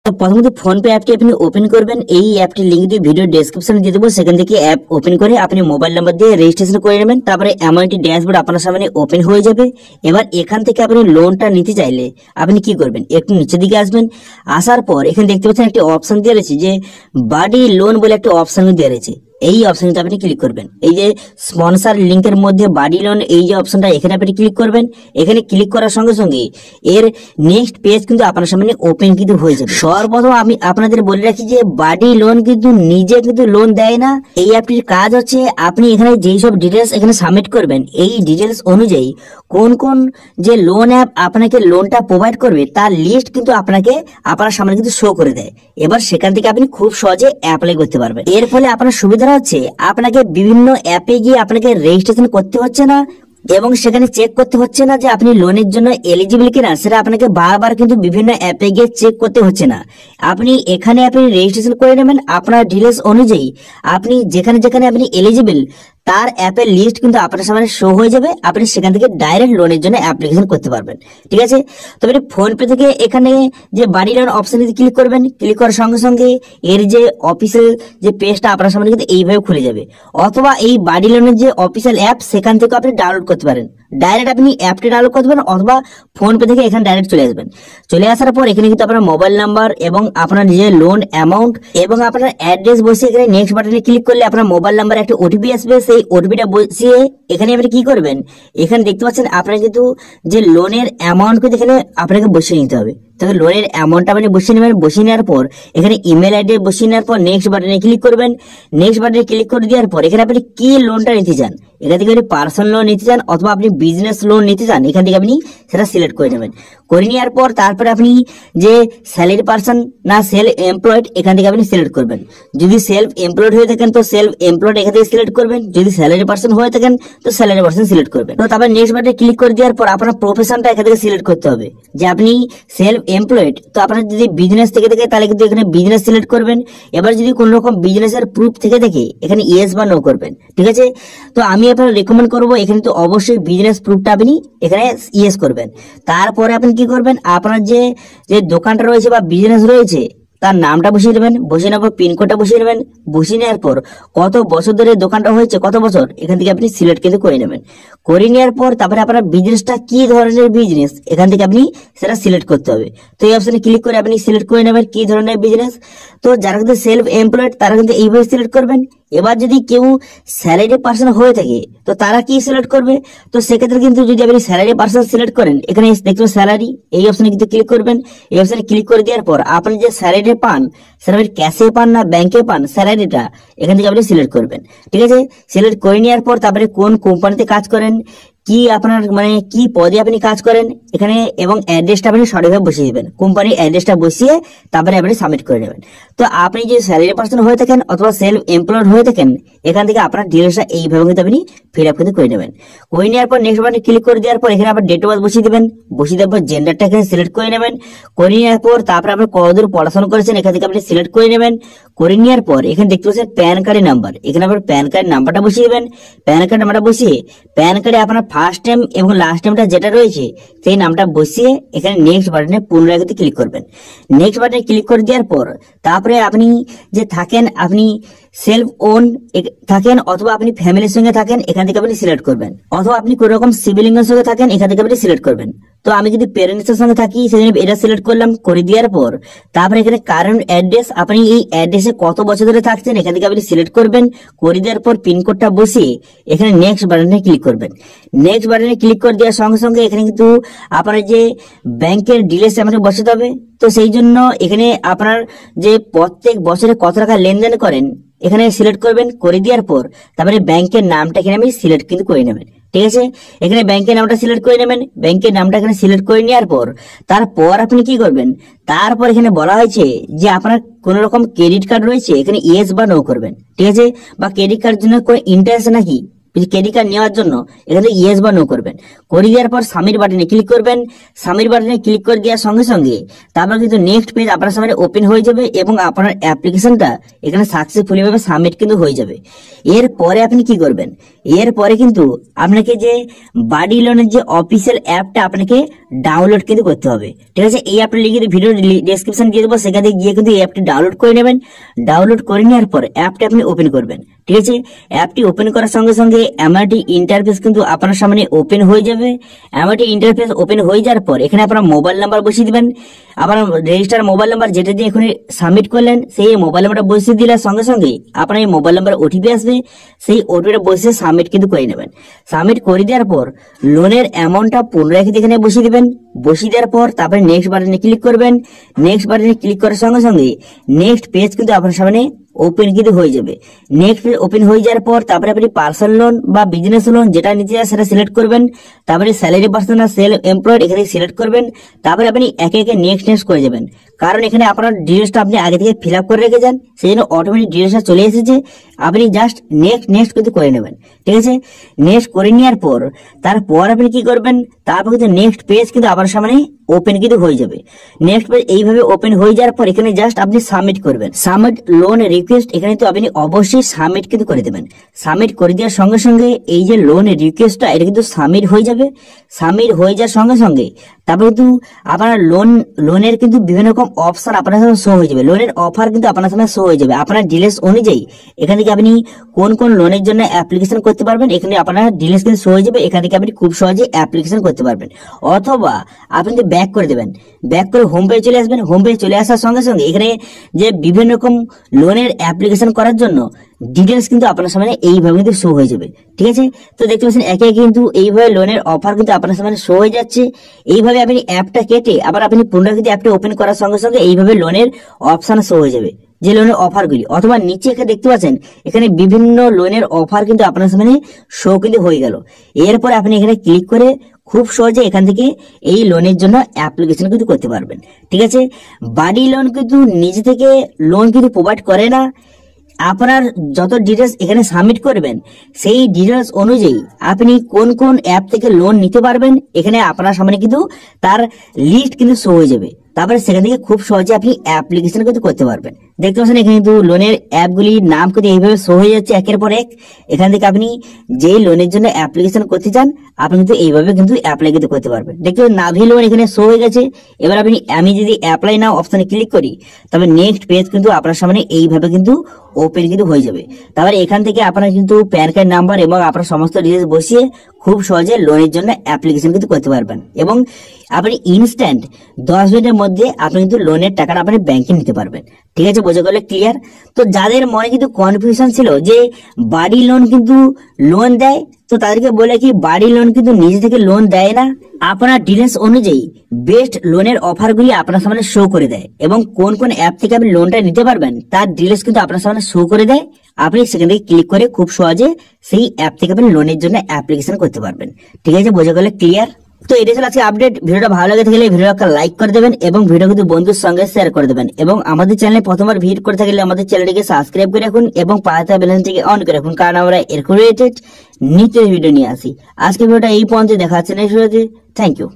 তো প্রথমত ফোনপে অ্যাপটি আপনি ওপেন করবেন। এই অ্যাপটির লিংক দিয়ে ভিডিও ডেসক্রিপশনে দিয়ে দেবো, সেখান থেকে অ্যাপ ওপেন করে আপনি মোবাইল নাম্বার দিয়ে রেজিস্ট্রেশন করে নেবেন। তারপরে এমন একটি ড্যাশবোর্ড আপনার সামনে ওপেন হয়ে যাবে। এবার এখান থেকে আপনি লোনটা নিতে চাইলে আপনি কি করবেন, একটু নিচের দিকে আসবেন। আসার পর এখানে দেখতে পাচ্ছেন একটি অপশন দেওয়া রয়েছে যে বাডি লোন বলে একটা অপশন দেওয়া রয়েছে। এই অপশনটা আপনি ক্লিক করবেন। এই যে স্পন্সর লিংকের মধ্যে বাডি লোন এই যে অপশনটা, এখানে আপনি ক্লিক করবেন। এখানে ক্লিক করার সঙ্গে সঙ্গে এর নেক্সট পেজ কিন্তু আপনার সামনে ওপেন কিন্তু হয়ে যাবে। সর্বপ্রথম আমি আপনাদের বলে রাখি যে বাডি লোন কিন্তু নিজে কিন্তু লোন দেয় না। এই অ্যাপটির কাজ হচ্ছে আপনি এখানে যেই সব ডিটেলস এখানে সাবমিট করবেন, এই ডিটেলস অনুযায়ী কোন কোন যে লোন অ্যাপ আপনাকে লোনটা প্রোভাইড করবে তার লিস্ট কিন্তু আপনাকে আপনার সামনে কিন্তু শো করে দেয়। এবার সেখান থেকে আপনি খুব সহজে অ্যাপ্লাই করতে পারবেন। এর ফলে আপনার সুবিধা হচ্ছে আপনাকে বিভিন্ন অ্যাপে গিয়ে আপনাকে রেজিস্ট্রেশন করতে হচ্ছে না এবং সেখানে চেক করতে হচ্ছে না যে আপনি লোনের জন্য এলিজিবল কিনা, সেটা আপনাকে বারবার কিন্তু বিভিন্ন অ্যাপে গিয়ে চেক করতে হচ্ছে না। আপনি এখানে আপনি রেজিস্ট্রেশন করে নেবেন আপনার ডিটেলস অনুযায়ী। আপনি যেখানে যেখানে আপনি এলিজিবল তার অ্যাপের লিস্ট কিন্তু আপনার সামনে শো হয়ে যাবে। আপনি সেখান থেকে ডাইরেক্ট লোনের জন্য অ্যাপ্লিকেশন করতে পারবেন। ঠিক আছে, তবে ফোনপে থেকে এখানে যে বাড়ি লোন অপশনে ক্লিক করবেন। ক্লিক করার সঙ্গে সঙ্গে এর যে অফিসিয়াল যে পেজটা আপনার সামনে কিন্তু এইভাবে খুলে যাবে। অথবা এই বাড়ি লোনের যে অফিসিয়াল অ্যাপ সেখান থেকে আপনি ডাউনলোড করতে পারেন। ডাইরেক্ট আপনি অ্যাপটি ডাউনলোড করতে পারেন অথবা ফোনপে থেকে এখানে ডাইরেক্ট চলে আসবেন। চলে আসার পর এখানে কিন্তু আপনার মোবাইল নাম্বার এবং আপনার যে লোন অ্যামাউন্ট এবং আপনার অ্যাড্রেস বসিয়ে এখানে নেক্সট বাটনে ক্লিক করলে আপনার মোবাইল নাম্বার একটা ওটিপি আসবে। সেই ওটিপিটা বসিয়ে এখানে আপনি কি করবেন, এখানে দেখতে পাচ্ছেন আপনার কিন্তু যে লোনের অ্যামাউন্ট কিন্তু এখানে আপনাকে বসিয়ে নিতে হবে। তবে লোনের অ্যামাউন্টটা আপনি বসিয়ে নেবেন। বসিয়ে নেওয়ার পর এখানে ইমেল আইডি বসিয়ে নেওয়ার পর নেক্সট বাটনে ক্লিক করবেন। নেক্সট বাটনে ক্লিক করে দেওয়ার পর এখানে আপনি কি লোনটা নিতে চান, এখান থেকে আপনি পার্সোনাল লোন নিতে চান অথবা আপনি বিজনেস লোন নিতে চান, এখান থেকে আপনি সেটা সিলেক্ট করে নেবেন। করে নেওয়ার পর তারপরে আপনি যে স্যালারি পার্সন না সেলফ এমপ্লয়েড এখান থেকে আপনি সিলেক্ট করবেন। যদি সেলফ এমপ্লয়েড হয়ে থাকেন তো সেলফ এমপ্লয়েড এখান থেকে সিলেক্ট করবেন। যদি স্যালারি পার্সন হয়ে থাকেন তো স্যালারি পার্সন সিলেক্ট করবেন। তো তারপর নেক্সট বাটনে ক্লিক করে দেওয়ার পর আপনার প্রফেশনটা এখান থেকে সিলেক্ট করতে হবে যে আপনি সেলফ এমপ্লয়েড। তো আপনার যদি বিজনেস থেকে থাকে তাহলে কিন্তু এখানে বিজনেস সিলেক্ট করবেন। এবার যদি কোনো রকম বিজনেসের প্রুফ থেকে থাকে এখানে ইয়েস বা নো করবেন। ঠিক আছে, তো আমি আপনার রেকমেন্ড করবো এখানে তো অবশ্যই বিজনেস প্রুফটা আপনি এখানে ইয়েস করবেন। তারপরে আপনি কি করবেন, আপনার যে দোকানটা রয়েছে বা বিজনেস রয়েছে তার নামটা বসিয়ে নেবেন। বসিয়ে নেওয়ার পর পিনকোডটা বসিয়ে নেবেন। বসিয়ে নেওয়ার পর কত বছর ধরে দোকানটা হয়েছে, কত বছর এখান থেকে আপনি সিলেক্ট কিন্তু করে নেবেন। করে নেওয়ার পর তারপরে আপনার বিজনেসটা কি ধরনের বিজনেস এখান থেকে আপনি সেটা সিলেক্ট করতে হবে। তো এই অপশনে ক্লিক করে আপনি সিলেক্ট করে নেবেন কি ধরনের বিজনেস। তো যারা কিন্তু সেলফ এমপ্লয়েড তারা কিন্তু এইভাবে সিলেক্ট করবেন। এবার যদি কেউ স্যালারি পার্সন হয়ে থাকে তো তারা কি সিলেক্ট করবে, তো সেক্ষেত্রে কিন্তু যদি আপনি স্যালারি পার্সন সিলেক্ট করেন এখানে দেখবেন স্যালারি, এই অপশনে কিন্তু ক্লিক করবেন। এই অপশনে ক্লিক করে দেওয়ার পর আপনি যে স্যালারি পান সেটা আপনি ক্যাশে পান না ব্যাংকে পান স্যালারিটা এখান থেকে আপনি সিলেক্ট করবেন। ঠিক আছে, সিলেক্ট করে নেওয়ার পর তারপরে কোন কোম্পানিতে কাজ করেন, কি আপনার মানে কি পদে আপনি কাজ করেন এখানে এবং অ্যাড্রেসটা আপনি সঠিকভাবে বসিয়ে দেবেন। কোম্পানির অ্যাড্রেসটা বসিয়ে তারপরে আপনি সাবমিট করে নেবেন। তো আপনি যে স্যালারি পার্সন হয়ে থাকেন অথবা সেলফ এমপ্লয়েড হয়ে থাকেন এখান থেকে আপনার ডিটেলসটা এইভাবে কিন্তু আপনি ফিল আপ কিন্তু করে নেবেন। করে নেওয়ার পর নেক্সট বাটনে ক্লিক করে দেওয়ার পর এখানে আপনার ডেট অফ বার্থ বসিয়ে দেবেন। বসিয়ে দেওয়ার পর জেন্ডারটা এখানে সিলেক্ট করে নেবেন। করে নেওয়ার পর তারপরে আপনি কতদূর পড়াশোনা করেছেন এখান থেকে আপনি সিলেক্ট করে নেবেন। করে নেওয়ার পর এখানে দেখতে পাচ্ছেন প্যান কার্ডের নাম্বার, এখানে আপনার প্যান কার্ড নাম্বারটা বসিয়ে দেবেন। প্যান কার্ড নাম্বারটা বসিয়ে প্যান কার্ডে আপনার ফার্স্ট টাইম এবং লাস্ট টাইমটা যেটা রয়েছে সেই নামটা বসিয়ে এখানে নেক্সট বাটনে পুনরায় ক্লিক করবেন। নেক্সট বাটনে ক্লিক করে দেওয়ার পর তারপরে আপনি যে থাকেন আপনি সেলফ ওন থাকেন অথবা আপনি ফ্যামিলির সঙ্গে থাকেন এখান থেকে আপনি সিলেক্ট করবেন। অথবা আপনি কোন রকম সিবলিংয়ের সঙ্গে থাকেন এখান থেকে আপনি সিলেক্ট করবেন। তো আমি যদি প্যারেন্টসের সঙ্গে থাকি সেজন্য এটা সিলেক্ট করলাম। করে দেওয়ার পর তারপরে এখানে কারেন্ট অ্যাড্রেস, আপনি এই অ্যাড্রেসে কত বছর ধরে থাকছেন এখান থেকে আপনি সিলেক্ট করবেন। করে দেওয়ার পর পিনকোডটা বসিয়ে এখানে নেক্সট বাটনে ক্লিক করবেন। নেক্সট বাটনে ক্লিক করে দেওয়ার সঙ্গে সঙ্গে এখানে কিন্তু আপনার যে ব্যাংকের ডিটেলস আমাকে বসাতে হবে। তো সেই জন্য এখানে আপনার যে প্রত্যেক বছরে কত টাকা লেনদেন করেন এখানে সিলেক্ট করবেন। করে দেওয়ার পর তারপরে ব্যাংকের নামটা এখানে আমি সিলেক্ট কিন্তু করে নেবেন। ঠিক আছে, এখানে ব্যাংকের নামটা সিলেক্ট করে নেবেন। ব্যাংকের নামটা এখানে সিলেক্ট করে নেওয়ার পর তারপর আপনি কি করবেন, তারপর এখানে বলা হয়েছে যে আপনার কোন রকম ক্রেডিট কার্ড রয়েছে এখানে ইয়েস বা নো করবেন। ঠিক আছে, বা ক্রেডিট কার্ডের জন্য কোনো ইন্টারেস্ট নাকি ক্রেডিট কার্ড নেওয়ার জন্য এখানে ইয়েস বা নো করবেন। করে দেওয়ার পর সাবমিট বাটনে ক্লিক করবেন। সাবমিট বাটনে ক্লিক করে দেওয়ার সঙ্গে সঙ্গে তারপর কিন্তু নেক্সট পেজ আপনার সামনে ওপেন হয়ে যাবে এবং আপনার অ্যাপ্লিকেশনটা এখানে সাকসেসফুলি ভাবে সাবমিট কিন্তু হয়ে যাবে। এরপরে আপনি কি করবেন, এরপরে কিন্তু আপনাকে যে বাড়ি লোনের যে অফিসিয়াল অ্যাপটা আপনাকে ডাউনলোড কিন্তু করতে হবে। ঠিক আছে, এই অ্যাপটা লিখে ভিডিও ডেসক্রিপশন দিয়ে দেবো, সেখান থেকে গিয়ে কিন্তু এই অ্যাপটি ডাউনলোড করে নেবেন। ডাউনলোড করে নেওয়ার পর অ্যাপটি আপনি ওপেন করবেন। ঠিক আছে, অ্যাপটি ওপেন করার সঙ্গে সঙ্গে এমন একটি ইন্টারফেস কিন্তু আপনার সামনে ওপেন হয়ে যাবে। এমন একটি ইন্টারফেস ওপেন হয়ে যাওয়ার পর এখানে আপনার মোবাইল নাম্বার বসিয়ে দিবেন। আপনার রেজিস্টার মোবাইল নাম্বার যেটা দিয়ে এখন সাবমিট করলেন সেই মোবাইল নাম্বারটা বসিয়ে দিলে সঙ্গে সঙ্গে আপনার এই মোবাইল নাম্বার ওটিপি আসবে, সেই ওটিপিটা বসিয়ে সাবমিট কিন্তু করে নেবেন। সাবমিট করে দেওয়ার পর লোনের অ্যামাউন্টটা পুনরায় এখানে বসিয়ে দিবেন। বসিয়ে দেওয়ার পর তারপরে নেক্সট বাটনে ক্লিক করবেন। নেক্সট বাটনে ক্লিক করার সঙ্গে সঙ্গে নেক্সট পেজ কিন্তু আপনার সামনে ওপেন কিন্তু হয়ে যাবে। নেক্সট পেজ ওপেন হয়ে যাওয়ার পর তারপরে আপনি পার্সোনাল লোন বা বিজনেস লোন যেটা নিতে চান সেটা সিলেক্ট করবেন। তারপরে স্যালারি পার্সন আর সেলফ এমপ্লয়েড এখানে সিলেক্ট করবেন। তারপরে আপনি একে একে নেক্সট করে যাবেন, কারণ এখানে আপনার ডিটেলসটা আপনি আগে থেকে ফিল আপ করে রেখে যান, সেই জন্য অটোমেটিক ডিটেলসটা চলে এসেছে। আপনি জাস্ট নেক্সট কিন্তু করে নেবেন। ঠিক আছে, নেক্সট করে নেওয়ার পর তারপর আপনি কি করবেন, তারপর কিন্তু নেক্সট পেজ কিন্তু আপনার সামনে ওপেন কিন্তু হয়ে যাবে। নেক্সট পেজ এইভাবে ওপেন হয়ে যাওয়ার পর এখানে জাস্ট আপনি সাবমিট করবেন। সাবমিট লোন রিকোয়েস্ট এখানে তো আপনি অবশ্যই সাবমিট কিন্তু করে দেবেন। সাবমিট করে দেওয়ার সঙ্গে সঙ্গে এই যে লোন রিকোয়েস্টটা এটা কিন্তু সাবমিট হয়ে যাবে। সাবমিট হয়ে যাওয়ার সঙ্গে সঙ্গে তারপর কিন্তু আপনার লোনের কিন্তু বিভিন্ন রকম অপশন আপনার সামনে শো হয়ে যাবে। লোনের অফার কিন্তু আপনার সামনে শো হয়ে যাবে। আপনার ডিটেলস অনুযায়ী এখান থেকে আপনি কোন কোন লোনের জন্য অ্যাপ্লিকেশন করতে পারবেন এখানে আপনার ডিটেলস কিন্তু শো হয়ে যাবে। এখান থেকে আপনি খুব সহজে অ্যাপ্লিকেশন করতে পারবেন। অথবা আপনি যদি ব্যাক করে দেবেন, ব্যাক করে হোম পেজে চলে আসবেন। হোম পেজে চলে আসার সঙ্গে সঙ্গে এখানে যে বিভিন্ন রকম লোনের অ্যাপ্লিকেশন করার জন্য ডিটেলস কিন্তু আপনার সামনে এইভাবে কিন্তু শো হয়ে যাবে। ঠিক আছে, তো দেখতে পাচ্ছেন একে একে কিন্তু এইভাবে লোনের অফার কিন্তু আপনার সামনে শো হয়ে যাচ্ছে। এইভাবে আপনি অ্যাপটা কেটে আবার আপনি পুনরায় কিন্তু অ্যাপটা ওপেন করার সঙ্গে সঙ্গে এইভাবে লোনের অপশন শো হয়ে যাবে, যে লোনের অফারগুলি। অথবা নিচে এখানে দেখতে পাচ্ছেন এখানে বিভিন্ন লোনের অফার কিন্তু আপনার সামনে শো কিন্তু হয়ে গেল। এরপরে আপনি এখানে ক্লিক করে খুব সহজে এখান থেকে এই লোনের জন্য অ্যাপ্লিকেশন কিন্তু করতে পারবেন। ঠিক আছে, বাড়ি লোন কিন্তু নিজে থেকে লোন কিন্তু প্রোভাইড করে না। আপনার যত ডিটেলস এখানে সাবমিট করবেন সেই ডিটেলস অনুযায়ী আপনি কোন কোন অ্যাপ থেকে লোন নিতে পারবেন এখানে আপনার সামনে কিন্তু তার লিস্ট কিন্তু শো হয়ে যাবে। তারপরে সেখান থেকে খুব সহজে আপনি অ্যাপ্লিকেশন কিন্তু করতে পারবেন। দেখতে পাচ্ছেন এখানে কিন্তু লোনের অ্যাপগুলির নাম কিন্তু এইভাবে শো হয়ে যাচ্ছে একের পর এক। এখান থেকে আপনি যেই লোনের জন্য অ্যাপ্লিকেশন করতে চান আপনি কিন্তু এইভাবে কিন্তু অ্যাপ্লাই কিন্তু করতে পারবেন। দেখতে পাচ্ছেন নাভি লোন এখানে শো হয়ে গেছে। এবার আমি যদি অ্যাপ্লাই নাও অপশনে ক্লিক করি তবে নেক্সট পেজ কিন্তু আপনার সামনে এইভাবে কিন্তু ওপেন কিন্তু হয়ে যাবে। তারপরে এখান থেকে আপনার কিন্তু প্যান কার্ড নাম্বার এবং আপনার সমস্ত ডিটেলস বসিয়ে খুব সহজে লোনের জন্য অ্যাপ্লিকেশন কিন্তু করতে পারবেন এবং আপনি ইনস্ট্যান্ট 10 মিনিটের মধ্যে আপনি কিন্তু লোনের টাকাটা আপনি ব্যাংকে নিতে পারবেন। ঠিক আছে, বোঝা গেল ক্লিয়ার? তো যাদের মনে কিন্তু কনফিউশন ছিল যে বাড়ি লোন কিন্তু লোন দেয়, তো তাদেরকে বলে কি বাড়ি লোন কিন্তু নিজে থেকে লোন দেয় না। আপনার ডিটেলস অনুযায়ী বেস্ট লোনের অফারগুলি আপনার সামনে শো করে দেয় এবং কোন কোন অ্যাপ থেকে আপনি লোনটা নিতে পারবেন তার ডিটেলস কিন্তু আপনার সামনে শো করে দেয়। আপনি সেখান থেকে ক্লিক করে খুব সহজে সেই অ্যাপ থেকে আপনি লোনের জন্য অ্যাপ্লিকেশন করতে পারবেন। ঠিক আছে, বোঝা গেল ক্লিয়ার? তো এটা ছিল আজকে আপডেট। ভিডিওটা ভালো লাগে থাকলে ভিডিওটা লাইক করে দেবেন এবং ভিডিও কিন্তু বন্ধুর সঙ্গে শেয়ার করে দেবেন এবং আমাদের চ্যানেলে প্রথমবার ভিজিট করে থাকলে আমাদের চ্যানেলটিকে সাবস্ক্রাইব করে রাখুন এবং পাশে বেল আইকনটিকে অন করে রাখুন, কারণ আমরা এরকম রিলেটেড নিত্য ভিডিও নিয়ে আসি। আজকে ভিডিওটা এই পর্যন্ত, দেখা হচ্ছে নেক্সট ভিডিওতে। Thank you.